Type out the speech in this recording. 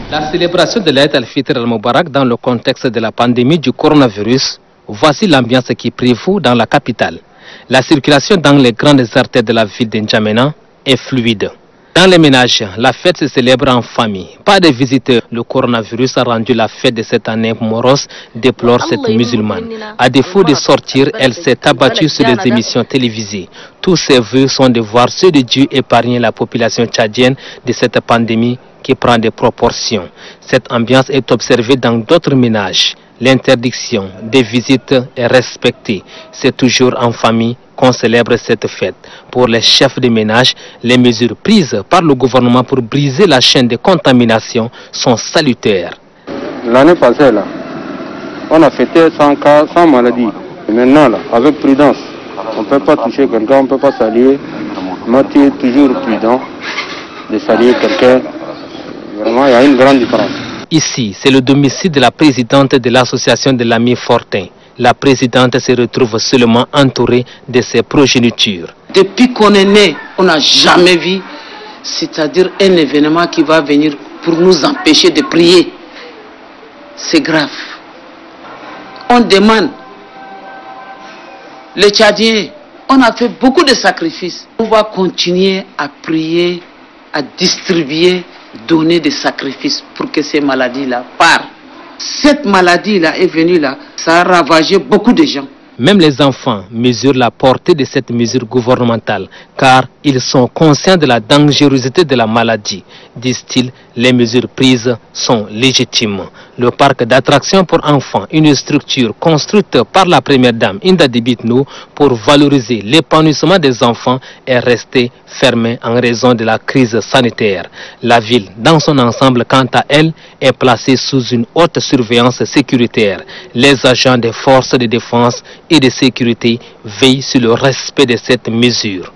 La célébration de l'Aïd al-Fitr al-Mubarak dans le contexte de la pandémie du coronavirus, voici l'ambiance qui prévaut dans la capitale. La circulation dans les grandes artères de la ville de N'Djamena est fluide. Dans les ménages, la fête se célèbre en famille. Pas de visiteurs. Le coronavirus a rendu la fête de cette année morose, déplore cette musulmane. À défaut de sortir, elle s'est abattue sur les émissions télévisées. Tous ses vœux sont de voir ceux de Dieu épargner la population tchadienne de cette pandémie qui prend des proportions. Cette ambiance est observée dans d'autres ménages. L'interdiction des visites est respectée. C'est toujours en famille qu'on célèbre cette fête. Pour les chefs de ménage, les mesures prises par le gouvernement pour briser la chaîne de contamination sont salutaires. L'année passée, là, on a fêté sans cas, sans maladie. Et maintenant, là, avec prudence, on ne peut pas toucher quelqu'un, on ne peut pas saluer. Moi, tu es toujours prudent de saluer quelqu'un. Vraiment, il y a une grande différence. Ici, c'est le domicile de la présidente de l'association de l'Ami Fortin. La présidente se retrouve seulement entourée de ses progénitures. Depuis qu'on est né, on n'a jamais vu, c'est-à-dire un événement qui va venir pour nous empêcher de prier. C'est grave. On demande, les Tchadiens, on a fait beaucoup de sacrifices. On va continuer à prier, à distribuer, donner des sacrifices pour que ces maladies-là partent. Cette maladie-là est venue là, ça a ravagé beaucoup de gens. Même les enfants mesurent la portée de cette mesure gouvernementale, car ils sont conscients de la dangerosité de la maladie. Disent-ils, les mesures prises sont légitimes. Le parc d'attractions pour enfants, une structure construite par la première dame Inda Dibitno pour valoriser l'épanouissement des enfants, est resté fermé en raison de la crise sanitaire. La ville, dans son ensemble, quant à elle, est placée sous une haute surveillance sécuritaire. Les agents des forces de défense et de sécurité veillent sur le respect de cette mesure.